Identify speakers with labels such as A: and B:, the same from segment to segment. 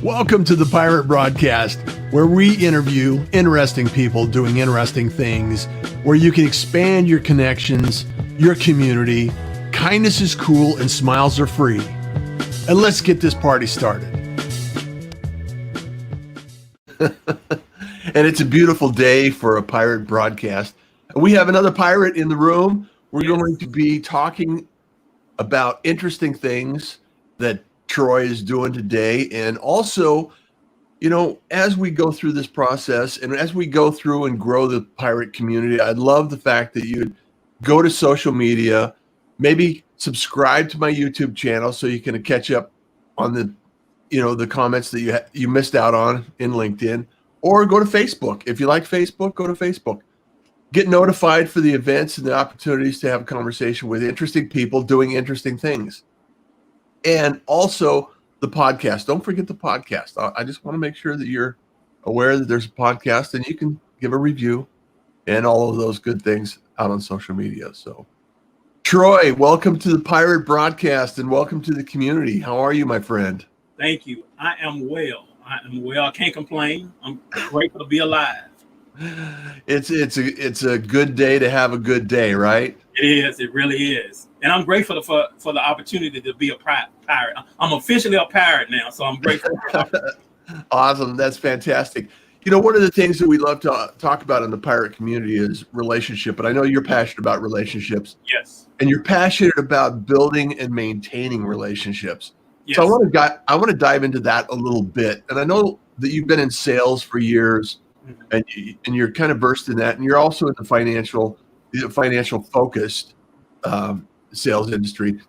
A: Welcome to the Pirate Broadcast, where we interview interesting people doing interesting things, where you can expand your connections, your community. Kindness is cool and smiles are free. And let's get this party started. And it's a beautiful day for a pirate broadcast. We have another pirate in the room. We're going to be talking about interesting things that Troy is doing today. And also, you know, as we go through this process and as we go through and grow the pirate community, I love the fact that you'd go to social media, maybe subscribe to my YouTube channel so you can catch up on the, you know, the comments that you missed out on in LinkedIn, or go to Facebook. If you like Facebook, go to Facebook. Get notified for the events and the opportunities to have a conversation with interesting people doing interesting things. And also the podcast. Don't forget the podcast. I just want to make sure that you're aware that there's a podcast and you can give a review and all of those good things out on social media. So, Troy, welcome to the Pirate Broadcast and welcome to the community. How are you, my friend?
B: Thank you. I am well. I can't complain. I'm grateful to be alive.
A: It's a good day to have a good day, right?
B: It is. It really is. And I'm grateful for the opportunity to be a pirate. I'm officially a pirate now, so I'm grateful.
A: Awesome. That's fantastic. You know, one of the things that we love to talk about in the pirate community is relationship. But I know you're passionate about relationships.
B: Yes.
A: And you're passionate about building and maintaining relationships.
B: Yes.
A: So I want to dive into that a little bit. And I know that you've been in sales for years, and you're kind of versed in that. And you're also in the financial focused sales industry.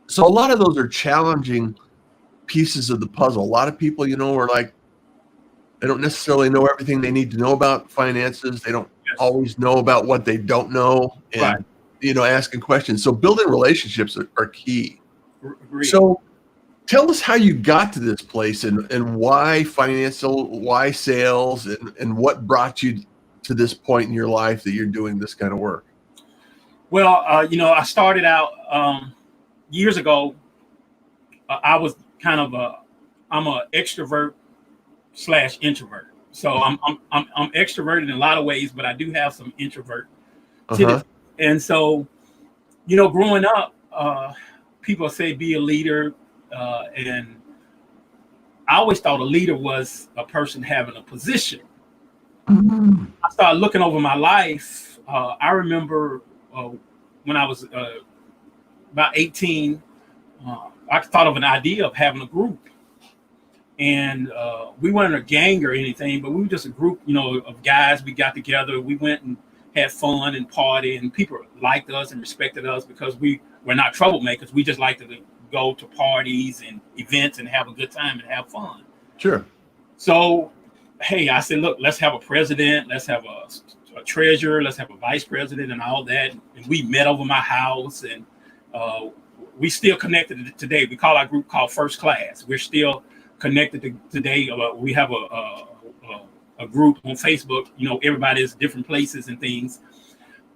A: So a lot of those are challenging pieces of the puzzle. A lot of people, you know, are like, they don't necessarily know everything they need to know about finances. They don't always know about what they don't know, and you know, asking questions. So building relationships are key.
B: Agreed.
A: So tell us how you got to this place and why financial, why sales, and what brought you to this point in your life that you're doing this kind of work.
B: Well, you know, I started out years ago. I was kind of I'm an extrovert / introvert. So I'm extroverted in a lot of ways, but I do have some introvert. And so, you know, growing up, people say be a leader, and I always thought a leader was a person having a position. I started looking over my life. I remember when I was about 18, I thought of an idea of having a group. And we weren't a gang or anything, but we were just a group, you know, of guys. We got together. We went and had fun and party, and people liked us and respected us because we were not troublemakers. We just liked to go to parties and events and have a good time and have fun.
A: Sure.
B: So, hey, I said, look, let's have a president. Let's have a treasurer. Let's have a vice president and all that. And we met over my house, and we still connected today. We call our group called First Class. We're still connected today. We have a group on Facebook. You know, everybody is different places and things.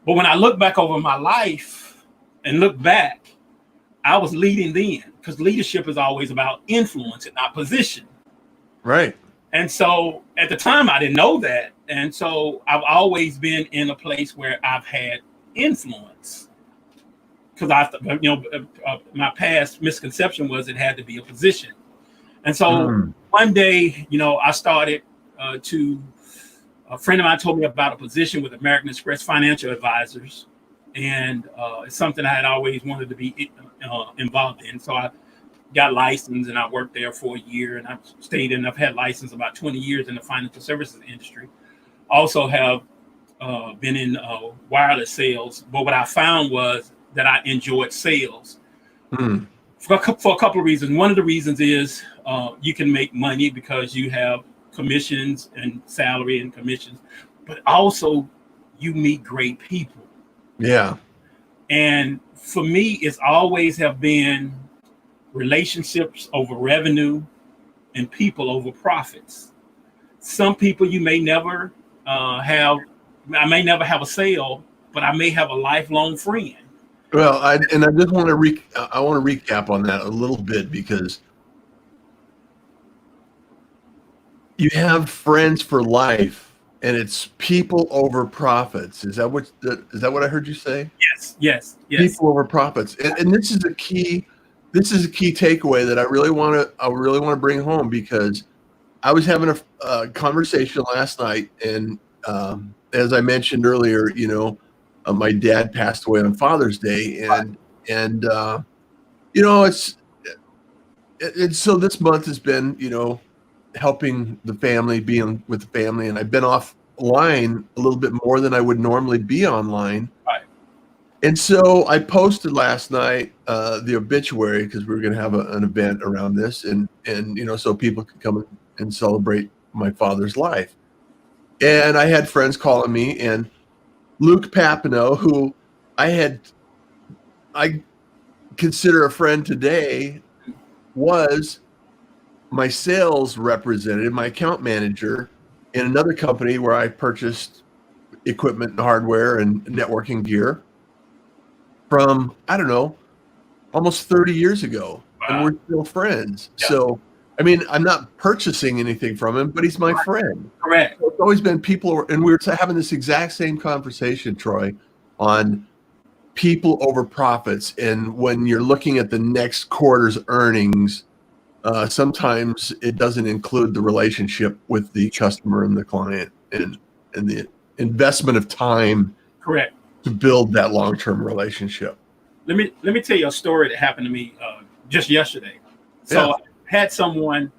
B: But when I look back over my life and look back, I was leading then, because leadership is always about influence and not position.
A: Right.
B: And so at the time I didn't know that. And so I've always been in a place where I've had influence, because my past misconception was it had to be a position. And so one day, you know, I started a friend of mine told me about a position with American Express Financial Advisors. And it's something I had always wanted to be involved in. So I got licensed and I worked there for a year, and I've stayed in. I've had license about 20 years in the financial services industry. Also have been in wireless sales. But what I found was that I enjoyed sales for a couple of reasons. One of the reasons is you can make money because you have commissions and salary and commissions, but also you meet great people.
A: Yeah.
B: And for me, it's always have been relationships over revenue and people over profits. Some people you may never I may never have a sale, but I may have a lifelong friend.
A: Well, I just want to I want to recap on that a little bit, because you have friends for life, and it's people over profits. Is that what I heard you say?
B: Yes.
A: People over profits, and this is a key. This is a key takeaway that I really want to bring home, because I was having a conversation last night, and as I mentioned earlier, my dad passed away on Father's Day, and so this month has been, helping the family, being with the family, and I've been offline a little bit more than I would normally be online.
B: Right.
A: And so I posted last night the obituary, because we were going to have an event around this, and so people could come and celebrate my father's life. And I had friends calling me, and Luke Papineau, who I consider a friend today, was my sales representative, my account manager in another company where I purchased equipment and hardware and networking gear from, I don't know, almost 30 years ago.
B: Wow.
A: And we're still friends.
B: Yeah.
A: So, I mean, I'm not purchasing anything from him, but he's my friend.
B: Correct.
A: So it's always been people, and we were having this exact same conversation, Troy, on people over profits. And when you're looking at the next quarter's earnings, sometimes it doesn't include the relationship with the customer and the client, and the investment of time.
B: Correct.
A: To build that long-term relationship.
B: Let me tell you a story that happened to me just yesterday. So
A: Yeah.
B: I had someone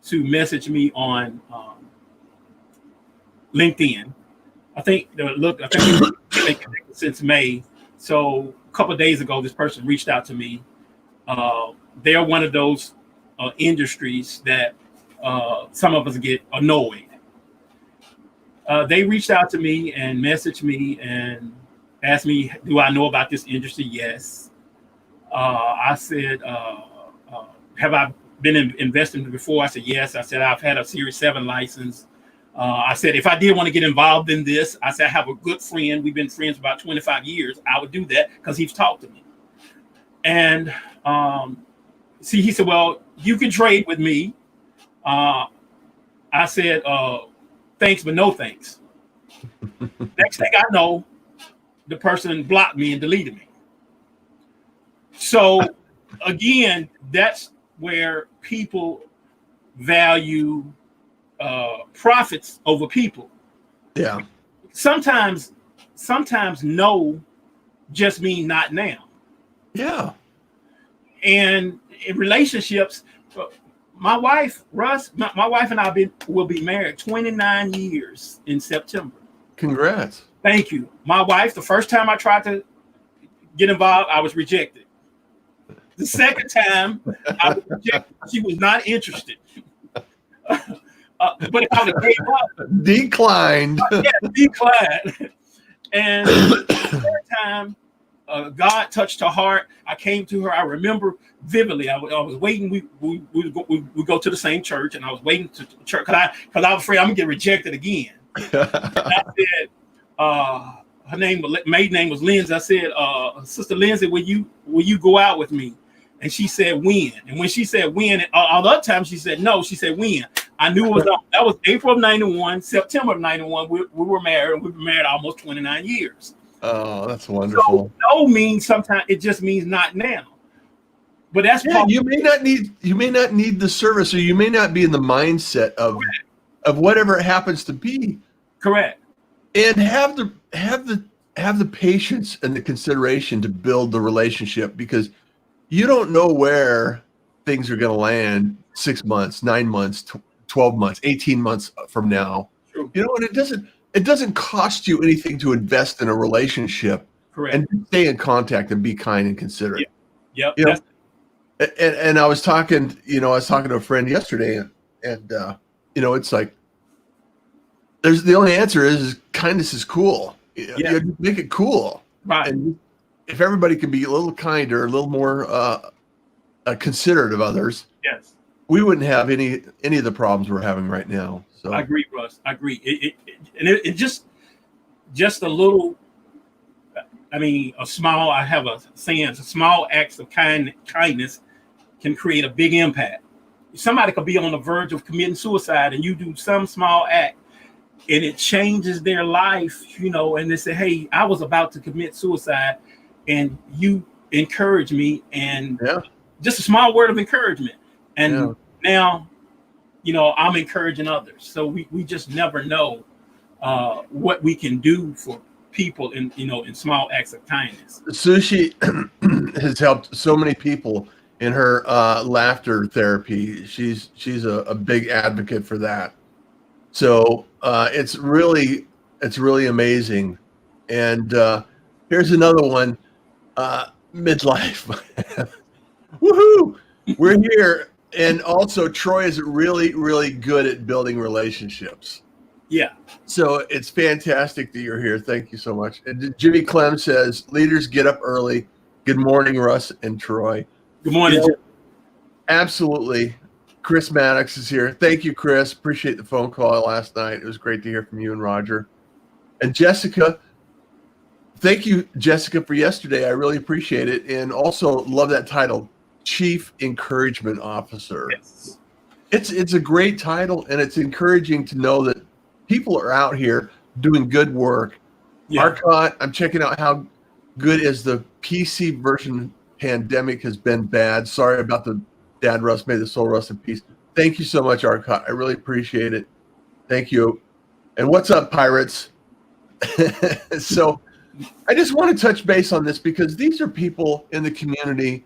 B: to message me on LinkedIn. I think we've been connected since May. So a couple of days ago, this person reached out to me. They're one of those industries that some of us get annoyed. They reached out to me and messaged me and asked me, do I know about this industry? Yes. I said, have I been investing before? I said, yes. I said, I've had a Series 7 license. I said, if I did want to get involved in this, I said, I have a good friend. We've been friends about 25 years. I would do that because he's talked to me. And he said, well, you can trade with me. I said, thanks, but no thanks. Next thing I know, the person blocked me and deleted me. So again, that's where people value profits over people.
A: Yeah.
B: Sometimes no just mean not now.
A: Yeah.
B: And in relationships, my wife, Russ, my wife and I will be married 29 years in September.
A: Congrats.
B: Thank you. My wife, the first time I tried to get involved, I was rejected. The second time, I was rejected. She was not interested. But if I would have gave up.
A: Declined.
B: Declined. And the third time, God touched her heart. I came to her. I remember vividly. I was waiting. We go to the same church, and I was waiting to church because I was afraid I'm gonna get rejected again. And I said, her maiden name was Lindsay. I said, Sister Lindsay, will you go out with me? And she said, when? And when she said when, all the other times she said no. She said when. I knew it was that was April of 91, September of 91. We were married, and we've been married almost 29 years.
A: Oh, that's wonderful.
B: So no means sometimes it just means not now. But that's
A: you may not need the service, or you may not be in the mindset of whatever it happens to be.
B: Correct.
A: And have the patience and the consideration to build the relationship, because you don't know where things are going to land 6 months, 9 months, 12 months, 18 months from now.
B: True.
A: And it doesn't cost you anything to invest in a relationship.
B: Correct.
A: And stay in contact and be kind and considerate.
B: Yep.
A: And I was talking to a friend yesterday, and it's like, the only answer is kindness is cool. You make it cool.
B: Right.
A: And if everybody can be a little kinder, a little more considerate of others,
B: yes,
A: we wouldn't have any of the problems we're having right now. So
B: I agree, Russ. I agree. It just a little. I mean, I have a saying, small acts of kindness can create a big impact. Somebody could be on the verge of committing suicide, and you do some small act, and it changes their life, and they say, hey, I was about to commit suicide, and you encourage me, and
A: Yeah.
B: just a small word of encouragement. And
A: Yeah.
B: now, I'm encouraging others. So we just never know what we can do for people in small acts of kindness.
A: Sushi has helped so many people in her laughter therapy. She's a big advocate for that. So it's really amazing. And here's another one. Midlife. Woohoo! We're here. And also Troy is really, really good at building relationships.
B: Yeah.
A: So it's fantastic that you're here. Thank you so much. And Jimmy Clem says, leaders get up early. Good morning, Russ and Troy.
B: Good morning.
A: Absolutely. Chris Maddox is here. Thank you, Chris. Appreciate the phone call last night. It was great to hear from you and Roger. And Jessica, thank you, Jessica, for yesterday. I really appreciate it. And also love that title, Chief Encouragement Officer.
B: Yes.
A: It's a great title, and it's encouraging to know that people are out here doing good work. Yeah. Arcot, I'm checking out how good is the PC version pandemic has been bad. Sorry about the dad, Russ. May the soul rest in peace. Thank you so much, Arcot. I really appreciate it. Thank you. And what's up, pirates? So I just want to touch base on this because these are people in the community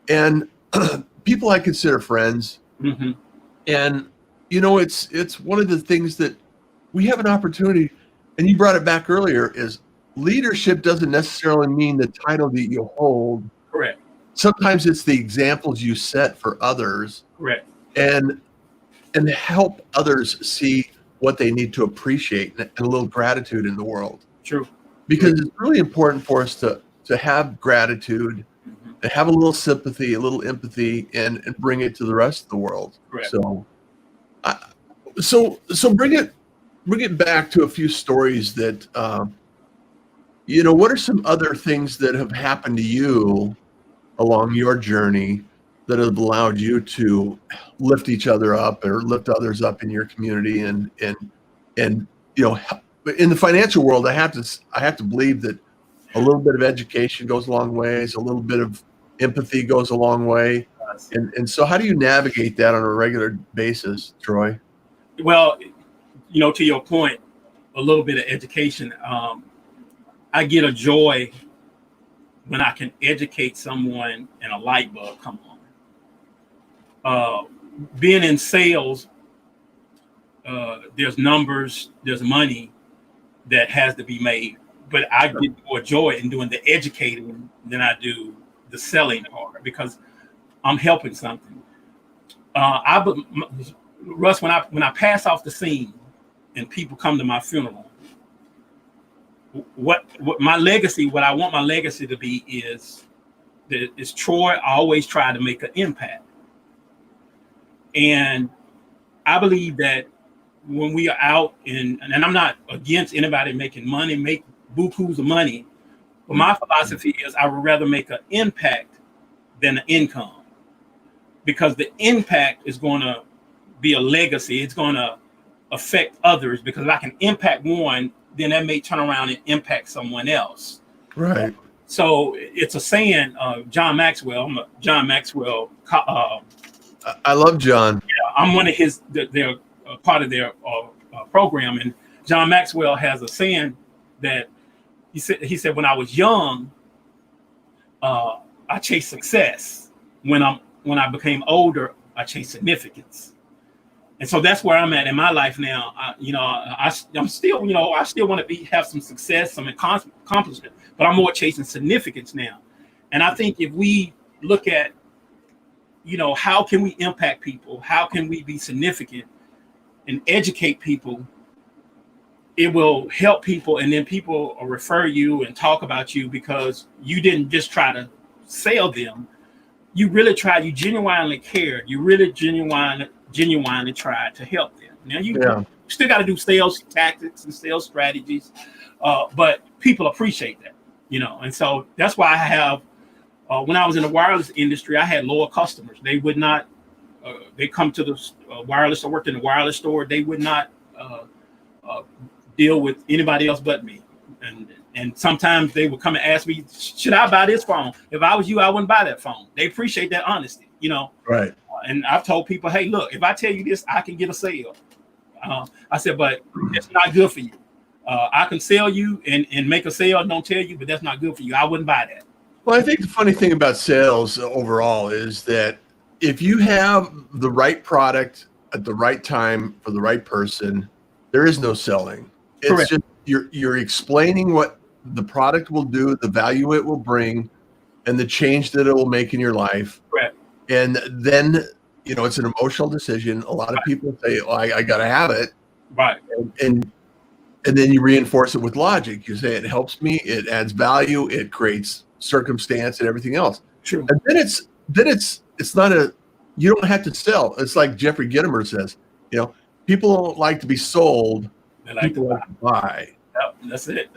A: and people I consider friends.
B: Mm-hmm.
A: And, it's one of the things that we have an opportunity, and you brought it back earlier, is leadership doesn't necessarily mean the title that you hold.
B: Correct.
A: Sometimes it's the examples you set for others.
B: Correct.
A: And help others see what they need to appreciate and a little gratitude in the world.
B: True.
A: Because it's really important for us to have gratitude, to have a little sympathy, a little empathy, and bring it to the rest of the world.
B: Correct.
A: So bring it back to a few stories that, what are some other things that have happened to you along your journey that have allowed you to lift each other up or lift others up in your community and in the financial world, I have to believe that a little bit of education goes a long ways, a little bit of empathy goes a long way. And so how do you navigate that on a regular basis, Troy?
B: Well, to your point, a little bit of education. I get a joy when I can educate someone and a light bulb come on. Being in sales, there's numbers, there's money that has to be made, but I get more joy in doing the educating than I do the selling part because I'm helping something. Russ, when I pass off the scene and people come to my funeral, what my legacy, what I want my legacy to be is Troy always tried to make an impact. And I believe that when we are out and I'm not against anybody making money, make bukus of money, but my philosophy is I would rather make an impact than an income, because the impact is going to be a legacy. It's going to affect others, because if I can impact one, then that may turn around and impact someone else.
A: Right.
B: So it's a saying, John Maxwell. I'm a John Maxwell.
A: I love John.
B: Yeah, I'm one of they're part of their program. And John Maxwell has a saying that he said, when I was young, I chased success. When I became older, I chased significance. And so that's where I'm at in my life now. I'm still, I still want to have some success, some accomplishment, but I'm more chasing significance now. And I think if we look at, how can we impact people? How can we be significant and educate people? It will help people, and then people will refer you and talk about you because you didn't just try to sell them. You really tried. You genuinely cared. You really genuinely tried to help them. Now you still got to do sales tactics and sales strategies, but people appreciate that. And so that's why I have, when I was in the wireless industry, I had loyal customers. They would not, they come to the wireless. I worked in the wireless store. They would not deal with anybody else but me. And sometimes they would come and ask me, should I buy this phone? If I was you, I wouldn't buy that phone. They appreciate that honesty,
A: Right.
B: And I've told people, hey, look, if I tell you this, I can get a sale. I said, but it's not good for you. I can sell you and make a sale and don't tell you, but that's not good for you. I wouldn't buy that.
A: Well, I think the funny thing about sales overall is that if you have the right product at the right time for the right person, there is no selling. It's
B: Correct.
A: just you're explaining what the product will do, the value it will bring, and the change that it will make in your life.
B: Correct.
A: And then, it's an emotional decision. A lot of people say, oh, I got to have it.
B: Right.
A: And then you reinforce it with logic. You say it helps me, it adds value, it creates circumstance and everything else.
B: True.
A: And then it's not you don't have to sell. It's like Jeffrey Gitomer says, people don't like to be sold, people like to buy.
B: Yep, that's it.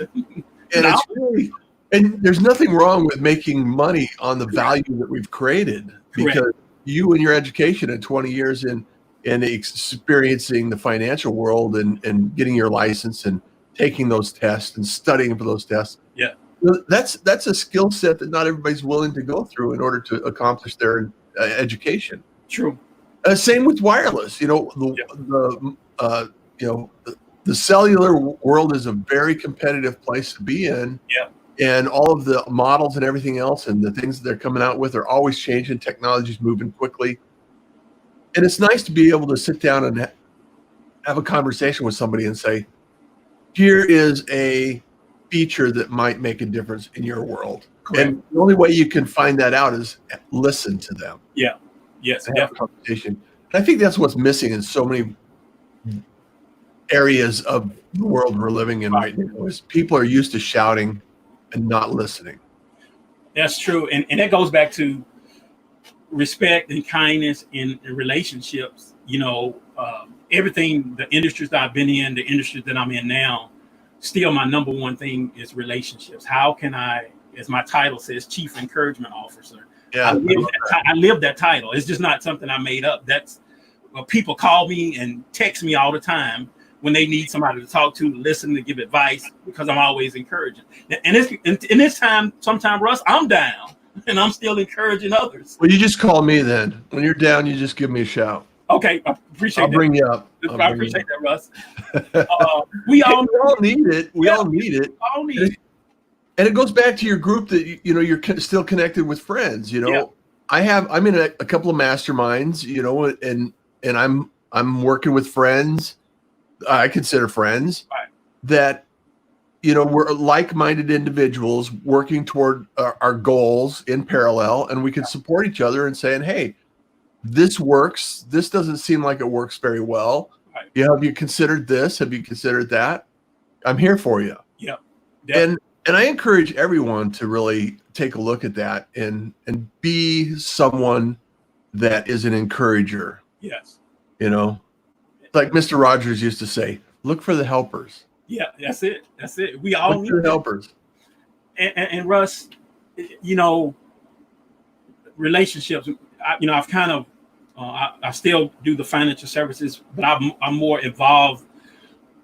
A: And there's nothing wrong with making money on the value that we've created, because you and your education and 20 years in experiencing the financial world and getting your license and taking those tests and studying for those tests.
B: Yeah.
A: That's a skill set that not everybody's willing to go through in order to accomplish their education.
B: True.
A: Same with wireless. The cellular world is a very competitive place to be in.
B: Yeah.
A: And all of the models and everything else and the things that they're coming out with are always changing. Technology's moving quickly. And it's nice to be able to sit down and have a conversation with somebody and say, here is a feature that might make a difference in your world.
B: Correct.
A: And the only way you can find that out is listen to them.
B: Yeah. Yes.
A: Have a conversation. And I think that's what's missing in so many areas of the world we're living in right now, is people are used to shouting and not listening.
B: That's true. And that goes back to respect and kindness in relationships. Everything, the industries that I've been in, the industries that I'm in now, still my number one thing is relationships. How can I, as my title says, Chief Encouragement Officer.
A: Yeah,
B: I live that title. It's just not something I made up. That's people call me and text me all the time when they need somebody to talk to, listen, to give advice, because I'm always encouraging. And in this time, sometime, Russ, I'm down and I'm still encouraging others.
A: Well, you just call me then. When you're down, you just give me a shout.
B: Okay, I appreciate that.
A: I'll bring you up.
B: I appreciate that, Russ. We all
A: need it. We all need it.
B: All need it.
A: And it goes back to your group that you're still connected with friends. I'm in a couple of masterminds. And I'm working with friends. I consider friends that we're like-minded individuals working toward our goals in parallel, and we can support each other and saying, hey, this works. This doesn't seem like it works very well. Right. Have you considered this? Have you considered that? I'm here for you.
B: Yeah.
A: And I encourage everyone to really take a look at that and be someone that is an encourager.
B: Yes.
A: Like Mr. Rogers used to say, look for the helpers.
B: Yeah, that's it. We all
A: need the helpers.
B: And Russ, relationships. I've kind of, I still do the financial services, but I'm more involved,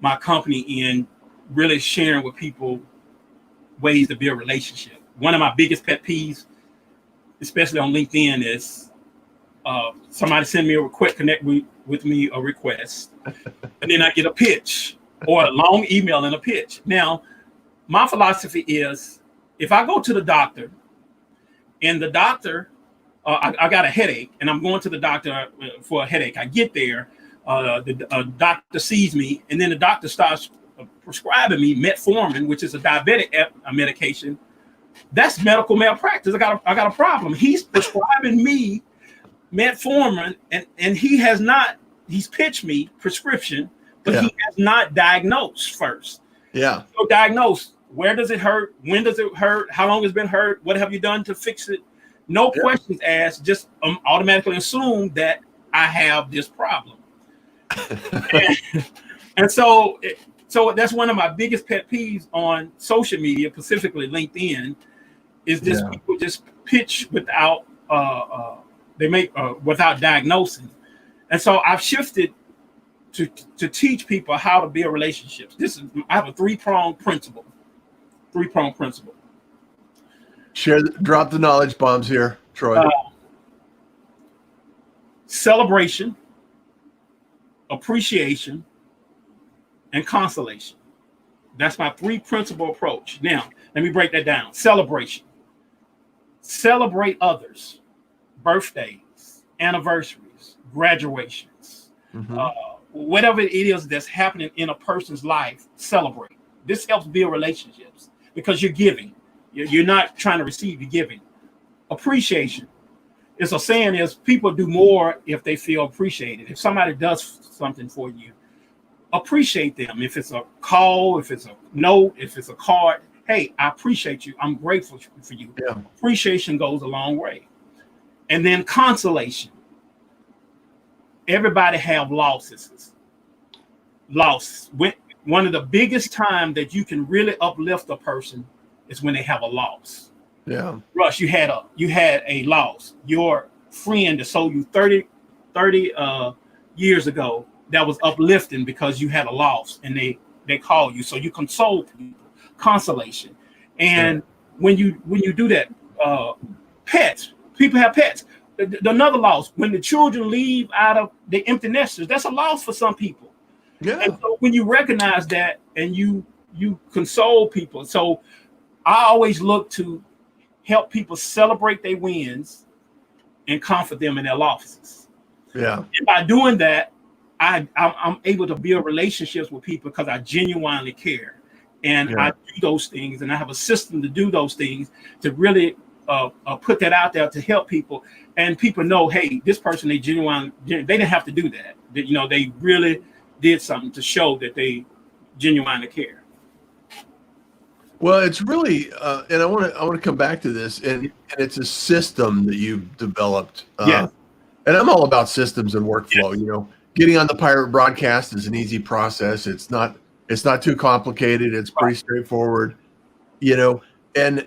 B: my company, in really sharing with people ways to build relationship. One of my biggest pet peeves, especially on LinkedIn, is somebody send me a request, connect with me a request, and then I get a pitch or a long email and a pitch. Now, my philosophy is, if I go to the doctor and the doctor, I got a headache and I'm going to the doctor for a headache. I get there, the doctor sees me, and then the doctor starts prescribing me metformin, which is a diabetic medication. That's medical malpractice. I got a problem. He's prescribing me metformin, and he's pitched me prescription, but he has not diagnosed first.
A: Yeah.
B: So diagnose, where does it hurt? When does it hurt? How long has it been hurt? What have you done to fix it? No questions asked, just automatically assume that I have this problem. and so So that's one of my biggest pet peeves on social media, specifically LinkedIn, is this people just pitch without without diagnosing. And so I've shifted to teach people how to build relationships. I have a three-pronged principle.
A: Drop the knowledge bombs here, Troy.
B: Celebration, appreciation, and consolation. That's my three-principle approach. Now, let me break that down. Celebration. Celebrate others, birthdays, anniversaries, graduations, whatever it is that's happening in a person's life, celebrate. This helps build relationships because you're giving. You're not trying to receive, you're giving. Appreciation. It's a saying is people do more if they feel appreciated. If somebody does something for you, appreciate them. If it's a call, if it's a note, if it's a card, hey, I appreciate you. I'm grateful for you. Yeah. Appreciation goes a long way. And then consolation. Everybody have losses. Loss. One of the biggest time that you can really uplift a person is when they have a loss.
A: Yeah.
B: Rush, you had a loss. Your friend that sold you 30 years ago, that was uplifting because you had a loss and they call you. So you console people. Consolation. And when you do that, pets, people have pets. Another loss, when the children leave out of the empty nesters, that's a loss for some people. Yeah. And so when you recognize that and you console people. So I always look to help people celebrate their wins and comfort them in their losses.
A: Yeah.
B: And by doing that, I'm able to build relationships with people because I genuinely care. And I do those things, and I have a system to do those things to really put that out there to help people. And people know, hey, this person, they didn't have to do that. They really did something to show that they genuinely care.
A: Well, it's really, and I want to come back to this, and it's a system that you've developed. And I'm all about systems and workflow.
B: Yes.
A: Getting on the Pirate Broadcast is an easy process. It's not too complicated. It's pretty straightforward. And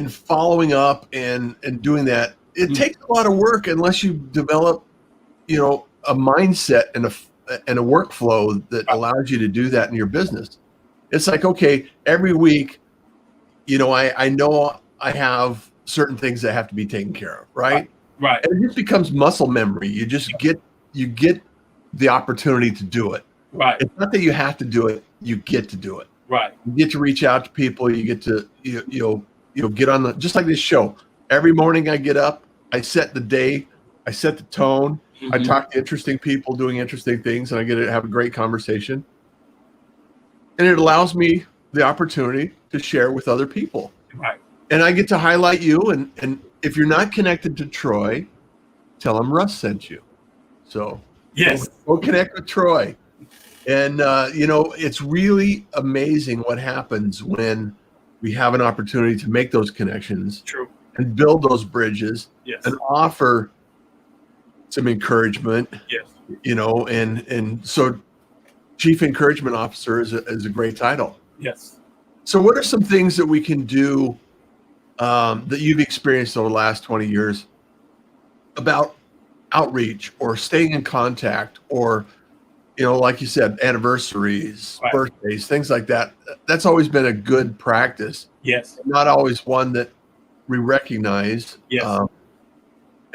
A: following up and doing that, it takes a lot of work unless you develop, a mindset and a workflow that allows you to do that in your business. It's like, okay, every week, I know I have certain things that have to be taken care of, right?
B: Right.
A: And it just becomes muscle memory. You just get the opportunity to do it.
B: Right.
A: It's not that you have to do it; you get to do it.
B: Right.
A: You get to reach out to people. You get to get on just like this show. Every morning I get up, I set the day, I set the tone. I talk to interesting people doing interesting things, and I get to have a great conversation. And it allows me the opportunity to share with other people.
B: Right.
A: And I get to highlight you. And if you're not connected to Troy, tell him Russ sent you. So
B: yes,
A: go connect with Troy. And, it's really amazing what happens when we have an opportunity to make those connections.
B: True.
A: And build those bridges.
B: Yes.
A: And offer some encouragement.
B: Yes.
A: And so Chief Encouragement Officer is a great title.
B: Yes.
A: So what are some things that we can do that you've experienced over the last 20 years about outreach or staying in contact or, like you said, anniversaries, birthdays, things like that? That's always been a good practice.
B: Yes.
A: Not always one that we recognize.
B: Yes.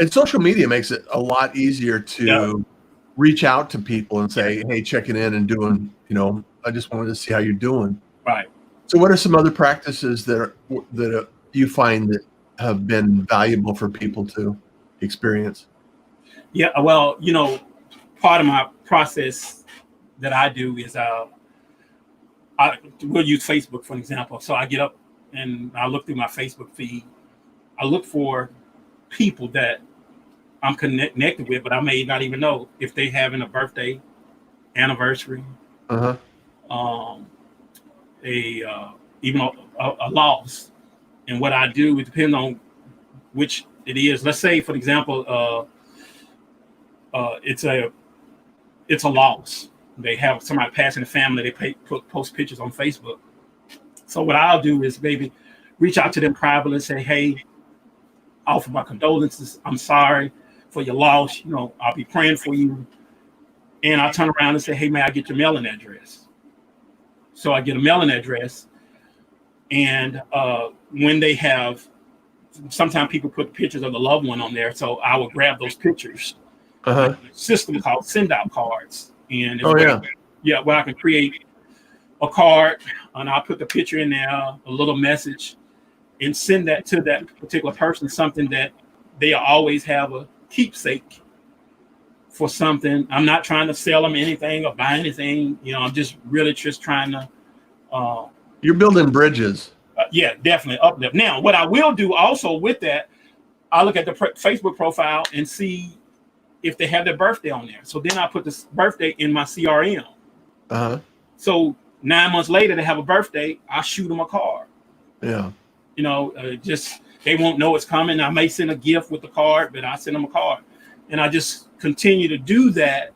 A: And social media makes it a lot easier to reach out to people and say, hey, checking in and doing, I just wanted to see how you're doing.
B: Right.
A: So what are some other practices that you find that have been valuable for people to experience?
B: Yeah, well, part of my process that I do is we'll use Facebook for an example. So I get up and I look through my Facebook feed. I look for people that I'm connected with, but I may not even know if they having a birthday, anniversary, even a loss. And what I do, it depends on which it is. Let's say, for example, it's a loss. they have somebody passing the family, they post pictures on Facebook. So what I'll do is maybe reach out to them privately and say, hey, offer my condolences. I'm sorry for your loss. You know, I'll be praying for you. And I'll turn around and say, hey, may I get your mailing address? So I get a mailing address. And when they have, sometimes people put pictures of the loved one on there. So I will grab those pictures.
A: Uh-huh.
B: A system called send out cards. And where I can create a card and I'll put the picture in there, a little message, and send that to that particular person, something that they always have a keepsake for something. I'm not trying to sell them anything or buy anything. You know, I'm just really just trying to.
A: You're building bridges.
B: Yeah, definitely uplift. Now, what I will do also with that, I look at the Facebook profile and see if they have their birthday on there. So then I put this birthday in my CRM.
A: Uh-huh.
B: So 9 months later, they have a birthday. I shoot them a card.
A: Yeah.
B: You know, just they won't know it's coming. I may send a gift with the card, but I send them a card, and I just continue to do that.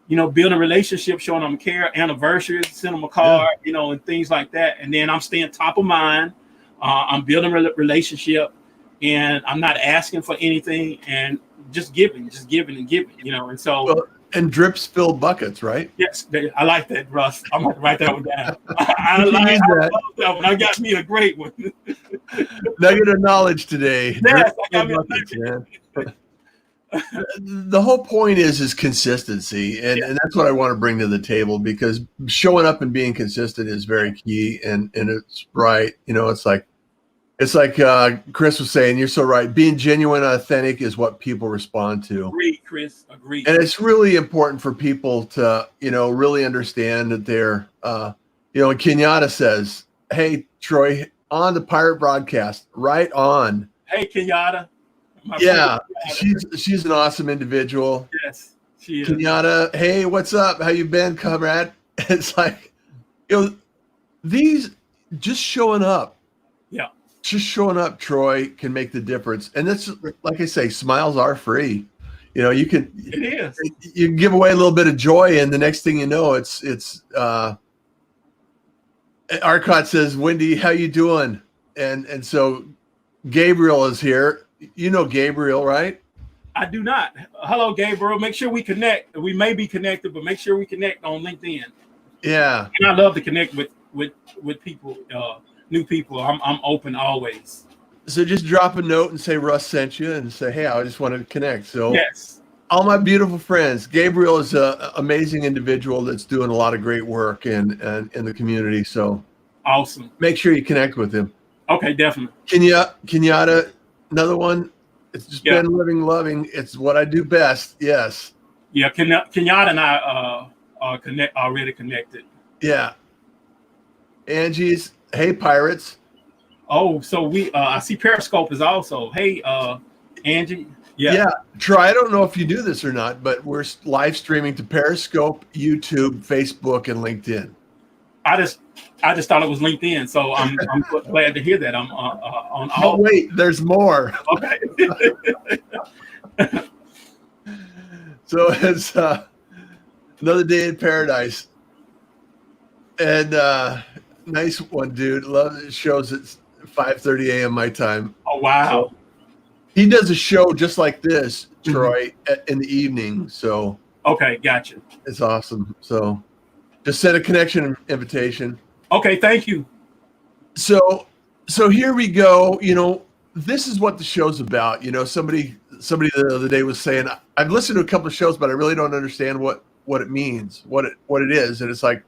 B: You know, building a relationship, showing them care, anniversaries, send them a card, you know, and things like that. And then I'm staying top of mind. I'm building a relationship, and I'm not asking for anything, and just giving and giving. You know, and so.
A: Well, and drips fill buckets, right?
B: Yes, I like that, Russ. I'm going to write that one down. I love that one. I got me a great one.
A: Nugget of knowledge today.
B: Yes, I got me a nugget.
A: The whole point is consistency, and that's what I want to bring to the table, because showing up and being consistent is very key, and it's right. You know, it's like Chris was saying, you're so right. Being genuine, authentic is what people respond to.
B: Agreed, Chris. Agreed.
A: And it's really important for people to, you know, really understand that they're, you know, Kenyatta says, hey, Troy, on the Pirate Broadcast, right on.
B: Hey, Kenyatta.
A: Yeah, she's an awesome individual.
B: Yes, she is.
A: Kenyatta, hey, what's up? How you been, comrade? It's like, you know, these just showing up.
B: Yeah.
A: Just showing up, Troy, can make the difference. And that's, like I say, smiles are free. You know, you can.
B: It is.
A: You can give away a little bit of joy, and the next thing you know, it's. Arcot says, Wendy, how you doing? And so Gabriel is here. You know Gabriel, right?
B: I do not. Hello, Gabriel. Make sure we connect. We may be connected, but make sure we connect on LinkedIn.
A: Yeah.
B: And I love to connect with people, new people. I'm open always.
A: So just drop a note and say Russ sent you, and say, hey, I just wanted to connect. So
B: yes.
A: All my beautiful friends, Gabriel is an amazing individual that's doing a lot of great work in the community. So
B: awesome.
A: Make sure you connect with him.
B: Okay, definitely.
A: Kenyatta, another one. It's just been living, loving. It's what I do best. Yes.
B: Yeah, Kenyatta and I are already connected.
A: Yeah. Angie's, hey, Pirates.
B: Oh, so we I see Periscope is also. Hey, Angie.
A: Yeah. Troy, I don't know if you do this or not, but we're live streaming to Periscope, YouTube, Facebook, and LinkedIn.
B: I just thought it was LinkedIn, so I'm glad to hear that. I'm on all.
A: Oh wait, there's more.
B: Okay.
A: So it's another day in paradise, and nice one, dude. Love it. Shows it's 5:30 a.m. my time.
B: Oh wow.
A: So he does a show just like this, Troy, in the evening. So
B: okay, gotcha.
A: It's awesome. So just send a connection invitation.
B: Okay, thank you.
A: So here we go. You know, this is what the show's about. You know, somebody the other day was saying, I've listened to a couple of shows, but I really don't understand what it means, what it is. And it's like,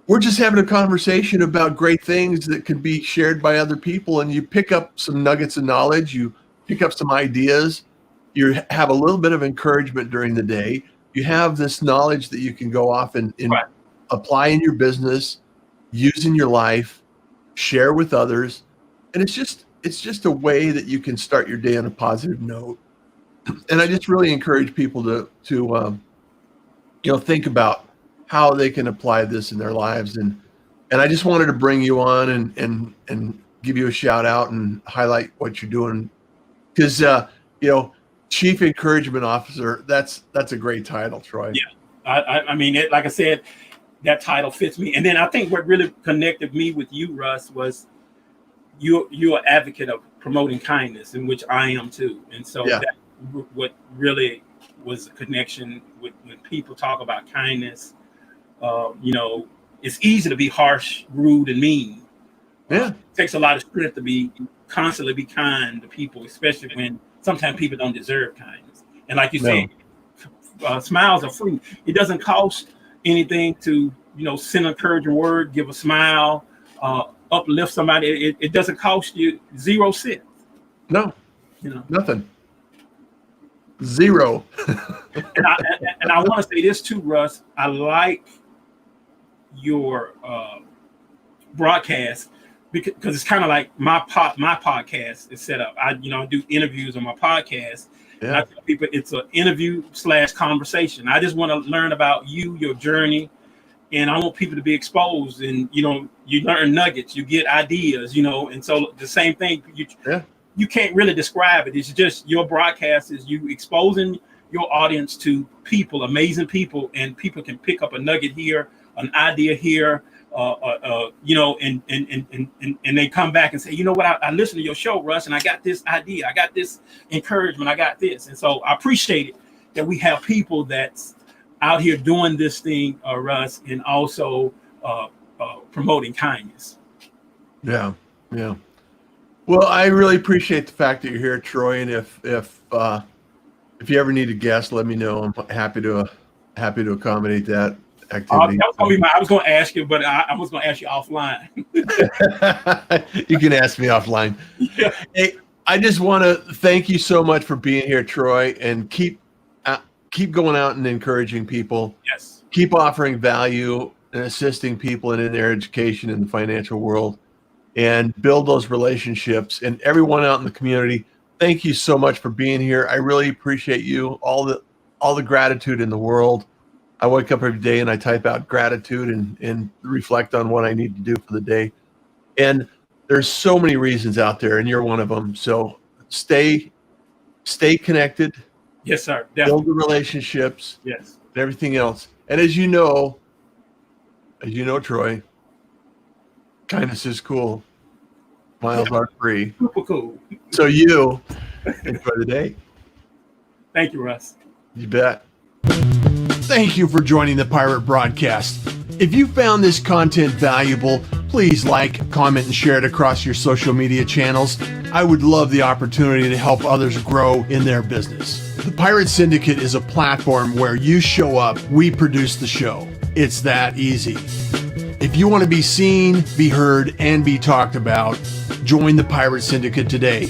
A: we're just having a conversation about great things that can be shared by other people. And you pick up some nuggets of knowledge, you pick up some ideas, you have a little bit of encouragement during the day. You have this knowledge that you can go off and
B: right.
A: apply in your business, use in your life, share with others. And it's just a way that you can start your day on a positive note. And I just really encourage people to you know, think about how they can apply this in their lives. And I just wanted to bring you on and give you a shout out and highlight what you're doing. Because you know, Chief Encouragement Officer, that's a great title, Troy.
B: Yeah, I mean, like I said, that title fits me. And then I think what really connected me with you, Russ, was you're an advocate of promoting kindness, in which I am too. And so that what really was a connection with when people talk about kindness. It's easy to be harsh, rude, and mean. It takes a lot of strength to constantly be kind to people, especially when sometimes people don't deserve kindness. And like you said, smiles are free. It doesn't cost anything to, send an encouraging word, give a smile, uplift somebody. It doesn't cost you 0 cents.
A: No, nothing. Zero.
B: and I want to say this too, Russ. I like your broadcast because it's kind of like my podcast is set up. I do interviews on my podcast. And I tell people it's an interview / conversation. I just want to learn about you, your journey, and I want people to be exposed. And you learn nuggets, you get ideas, and so the same thing. You can't really describe it. It's just your broadcast is you exposing your audience to people, amazing people, and people can pick up a nugget here, an idea here, and they come back and say, you know what, I listened to your show, Russ, and I got this idea, I got this encouragement, I got this. And so I appreciate it that we have people that's out here doing this thing, Russ, and also promoting kindness.
A: Yeah. Well, I really appreciate the fact that you're here, Troy. And if you ever need a guest, let me know. I'm happy to accommodate that activity.
B: I was going to ask you, but I was going to ask you offline.
A: You can ask me offline. Yeah. Hey, I just want to thank you so much for being here, Troy, and keep going out and encouraging people.
B: Yes.
A: Keep offering value and assisting people in their education in the financial world, and build those relationships. And everyone out in the community, thank you so much for being here. I really appreciate you. All the gratitude in the world. I wake up every day and I type out gratitude and reflect on what I need to do for the day. And there's so many reasons out there, and you're one of them. So stay connected.
B: Yes, sir.
A: Definitely. Build the relationships.
B: Yes.
A: And everything else. And as you know, Troy, kindness is cool. Miles are free.
B: Super cool.
A: So you enjoy the day.
B: Thank you, Russ.
A: You bet. Thank you for joining the Pirate Broadcast. If you found this content valuable, please like, comment, and share it across your social media channels. I would love the opportunity to help others grow in their business. The Pirate Syndicate is a platform where you show up, we produce the show. It's that easy. If you want to be seen, be heard, and be talked about, join the Pirate Syndicate today.